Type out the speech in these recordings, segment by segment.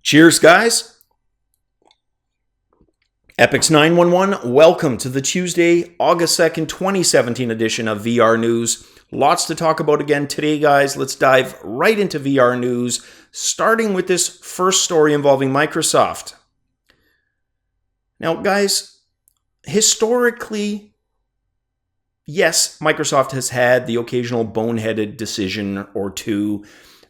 Cheers, guys. Epix 911, welcome to the Tuesday, August 2nd, 2017 edition of VR News. Lots to talk about again today, guys. Let's dive right into VR News, starting with this first story involving Microsoft. Now, guys, historically, yes, Microsoft has had the occasional boneheaded decision or two,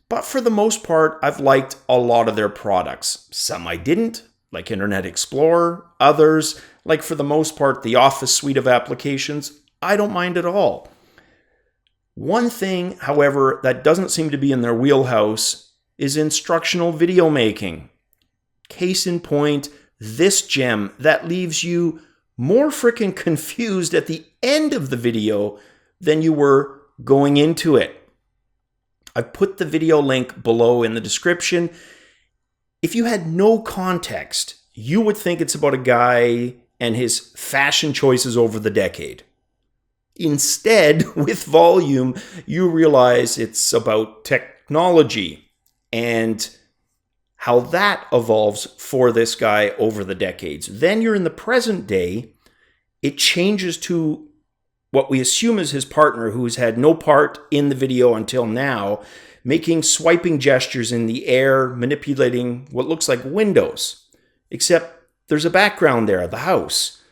but for the most part, I've liked a lot of their products. Some I didn't, like Internet Explorer. Others, like for the most part, the Office suite of applications, I don't mind at all. One thing, however, that doesn't seem to be in their wheelhouse is instructional video making. Case in point, this gem that leaves you more freaking confused at the end of the video than you were going into it. I've put the video link below in the description. If you had no context, you would think it's about a guy and his fashion choices over the decade. Instead, with volume, you realize it's about technology and how that evolves for this guy over the decades. Then you're in the present day. It changes to what we assume is his partner, who's had no part in the video until now, making swiping gestures in the air, manipulating what looks like windows. Except there's a background there, the house.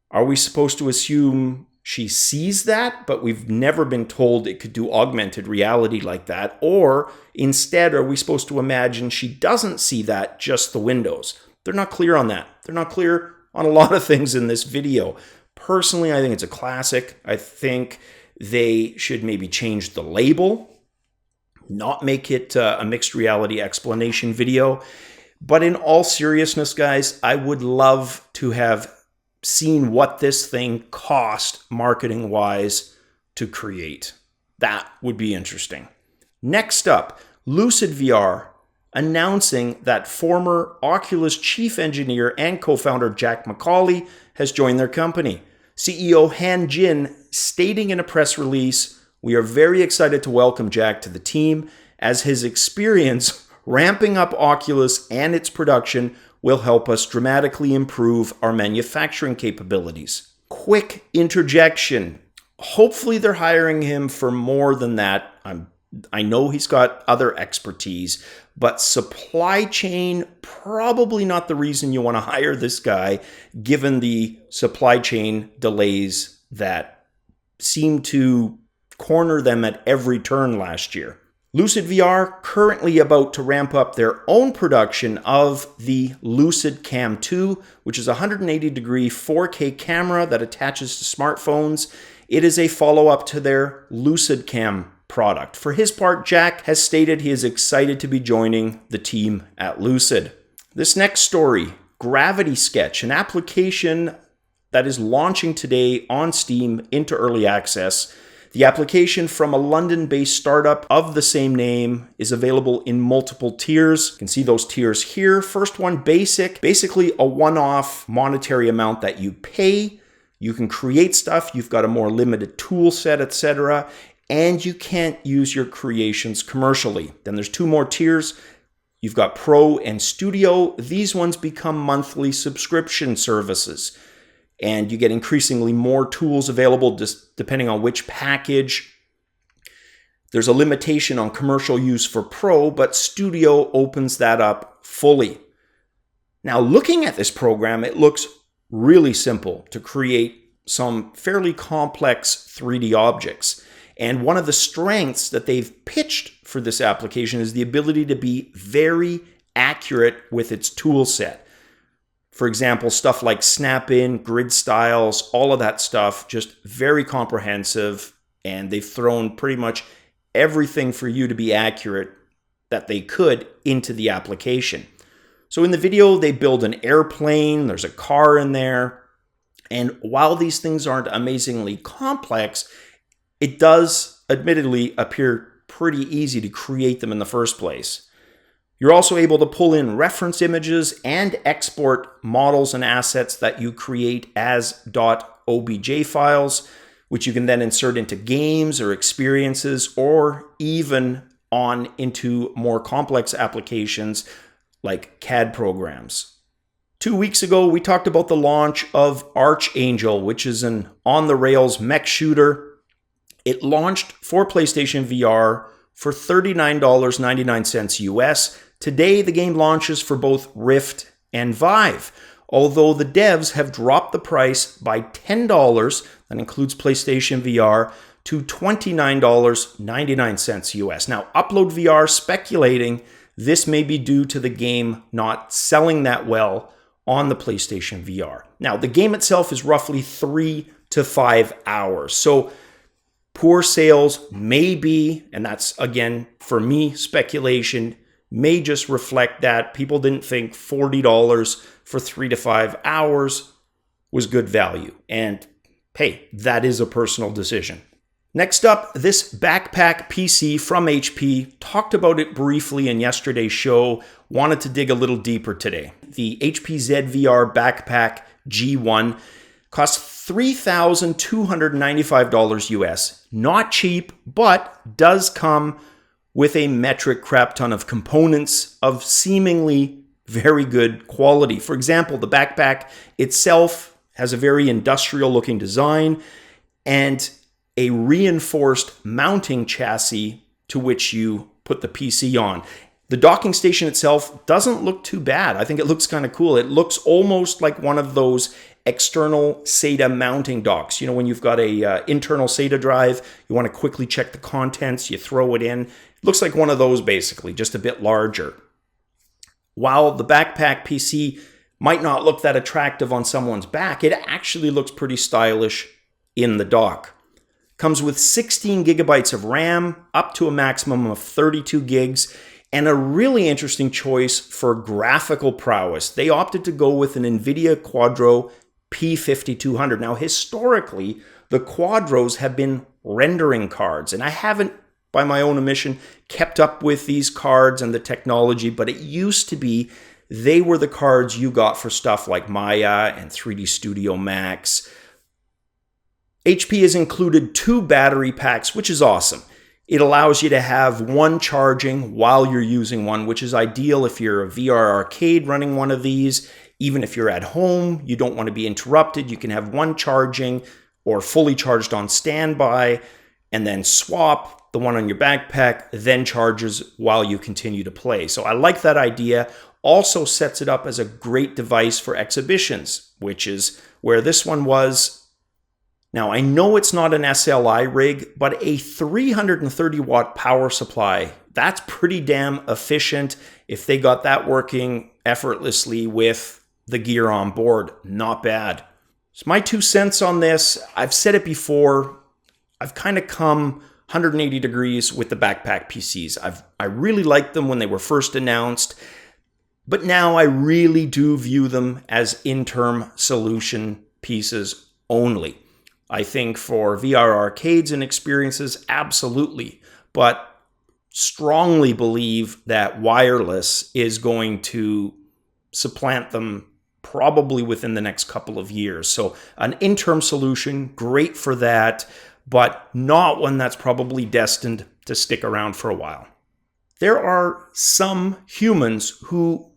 Are we supposed to assume she sees that, but we've never been told it could do augmented reality like that? Or instead, are we supposed to imagine she doesn't see that, just the windows? They're not clear on that. They're not clear on a lot of things in this video. Personally, I think it's a classic. I think they should maybe change the label, not make it a mixed reality explanation video. But in all seriousness, guys, I would love to have seen what this thing cost marketing-wise to create. That would be interesting. Next up, LucidVR announcing that former Oculus chief engineer and co-founder Jack McCauley has joined their company. CEO Han Jin stating in a press release, "We are very excited to welcome Jack to the team, as his experience ramping up Oculus and its production will help us dramatically improve our manufacturing capabilities." Quick interjection. Hopefully they're hiring him for more than that. I know he's got other expertise, but supply chain, probably not the reason you want to hire this guy, given the supply chain delays that seem to corner them at every turn last year. LucidVR currently about to ramp up their own production of the Lucid Cam 2, which is a 180-degree 4K camera that attaches to smartphones. It is a follow-up to their Lucid Cam product. For his part, Jack has stated he is excited to be joining the team at Lucid. This next story, Gravity Sketch, an application that is launching today on Steam into early access. The application from a London-based startup of the same name is available in multiple tiers. You can see those tiers here. First one, basic, basically a one-off monetary amount that you pay. You can create stuff. You've got a more limited tool set, etc. And you can't use your creations commercially. Then there's two more tiers. You've got Pro and Studio. These ones become monthly subscription services. And you get increasingly more tools available just depending on which package. There's a limitation on commercial use for Pro, but Studio opens that up fully. Now, looking at this program, it looks really simple to create some fairly complex 3D objects. And one of the strengths that they've pitched for this application is the ability to be very accurate with its tool set. For example, stuff like snap-in, grid styles, all of that stuff, just very comprehensive. And they've thrown pretty much everything for you to be accurate that they could into the application. So in the video, they build an airplane, there's a car in there. And while these things aren't amazingly complex, it does admittedly appear pretty easy to create them in the first place. You're also able to pull in reference images and export models and assets that you create as .obj files, which you can then insert into games or experiences, or even on into more complex applications like CAD programs. 2 weeks ago, we talked about the launch of Archangel, which is an on-the-rails mech shooter. It launched for PlayStation VR for $39.99 US. Today, the game launches for both Rift and Vive, although the devs have dropped the price by $10, that includes PlayStation VR, to $29.99 US. Now, Upload VR speculating this may be due to the game not selling that well on the PlayStation VR. Now, the game itself is roughly 3 to 5 hours. So poor sales may be, and that's again, for me, speculation, may just reflect that people didn't think $40 for 3 to 5 hours was good value. And hey, that is a personal decision. Next up, this backpack PC from HP. Talked about it briefly in yesterday's show. Wanted to dig a little deeper today. The HP ZVR Backpack G1 costs $3,295 US. Not cheap, but does come with a metric crap ton of components of seemingly very good quality. For example, the backpack itself has a very industrial looking design and a reinforced mounting chassis to which you put the PC on. The docking station itself doesn't look too bad. I think it looks kind of cool. It looks almost like one of those external SATA mounting docks. You know, when you've got a internal SATA drive, you want to quickly check the contents, you throw it in. It looks like one of those basically, just a bit larger. While the backpack PC might not look that attractive on someone's back, it actually looks pretty stylish in the dock. Comes with 16 gigabytes of RAM, up to a maximum of 32 gigs, and a really interesting choice for graphical prowess. They opted to go with an NVIDIA Quadro P5200. Now, historically, the Quadros have been rendering cards, and I haven't, by my own admission, kept up with these cards and the technology, but it used to be they were the cards you got for stuff like Maya and 3D Studio Max. HP has included 2 battery packs, which is awesome. It allows you to have one charging while you're using one, which is ideal if you're a VR arcade running one of these. Even if you're at home, you don't want to be interrupted. You can have one charging or fully charged on standby and then swap the one on your backpack, then charges while you continue to play. So I like that idea. Also sets it up as a great device for exhibitions, which is where this one was. Now, I know it's not an SLI rig, but a 330 watt power supply, that's pretty damn efficient. If they got that working effortlessly with the gear on board, not bad. So my 2 cents on this, I've said it before, I've kind of come 180 degrees with the backpack PCs. I really liked them when they were first announced, but now I really do view them as interim solution pieces only. I think for VR arcades and experiences, absolutely, but strongly believe that wireless is going to supplant them probably within the next couple of years. So an interim solution, great for that, but not one that's probably destined to stick around for a while. There are some humans who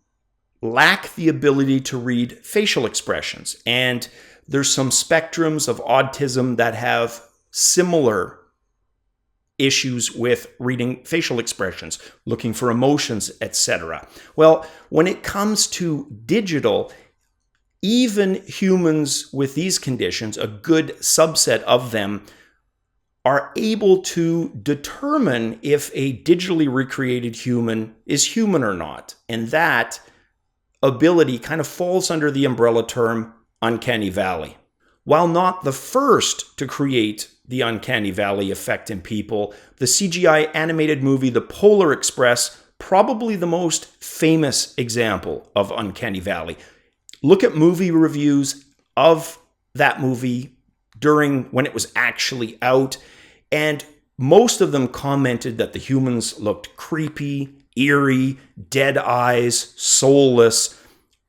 lack the ability to read facial expressions, and there's some spectrums of autism that have similar issues with reading facial expressions, looking for emotions, etc. Well, when it comes to digital, even humans with these conditions, a good subset of them, are able to determine if a digitally recreated human is human or not. And that ability kind of falls under the umbrella term Uncanny Valley. While not the first to create the Uncanny Valley effect in people, the CGI animated movie The Polar Express, probably the most famous example of Uncanny Valley. Look at movie reviews of that movie during when it was actually out, and most of them commented that the humans looked creepy, eerie, dead eyes, soulless,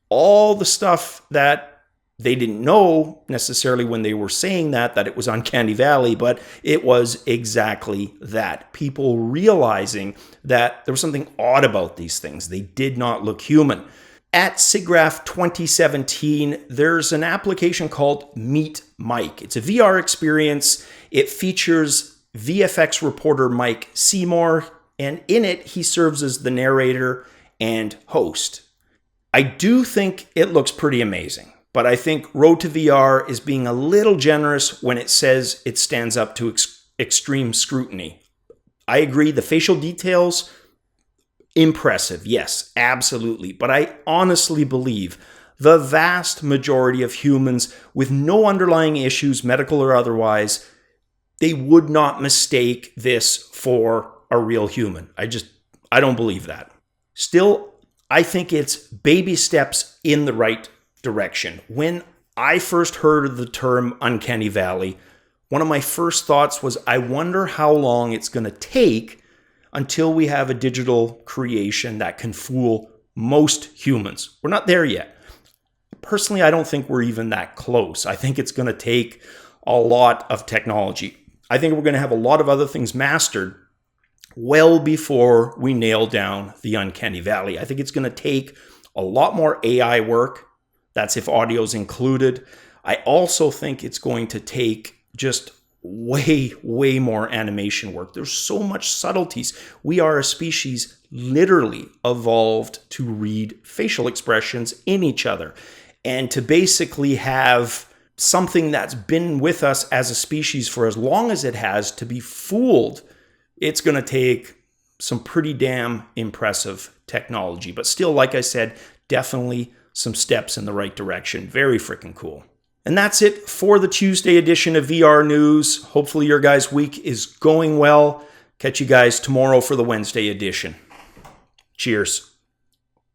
all the stuff that They didn't know necessarily when they were saying that it was Uncanny Valley, but it was exactly that. People realizing that there was something odd about these things. They did not look human. At SIGGRAPH 2017, there's an application called MEETMIKE. It's a VR experience. It features VFX reporter Mike Seymour, and in it, he serves as the narrator and host. I do think it looks pretty amazing, but I think Road to VR is being a little generous when it says it stands up to extreme scrutiny. I agree, the facial details, impressive, yes, absolutely. But I honestly believe the vast majority of humans with no underlying issues, medical or otherwise, they would not mistake this for a real human. I don't believe that. Still, I think it's baby steps in the right direction. When I first heard of the term Uncanny Valley, one of my first thoughts was, I wonder how long it's going to take until we have a digital creation that can fool most humans. We're not there yet. Personally, I don't think we're even that close. I think it's going to take a lot of technology. I think we're going to have a lot of other things mastered well before we nail down the Uncanny Valley. I think it's going to take a lot more AI work. That's if audio is included. I also think it's going to take just way more animation work. There's so much subtleties. We are a species literally evolved to read facial expressions in each other and to basically have something that's been with us as a species for as long as it has to be fooled. It's going to take some pretty damn impressive technology, but still, like I said, definitely some steps in the right direction. Very freaking cool. And that's it for the Tuesday edition of VR News. Hopefully your guys' week is going well. Catch you guys tomorrow for the Wednesday edition. Cheers.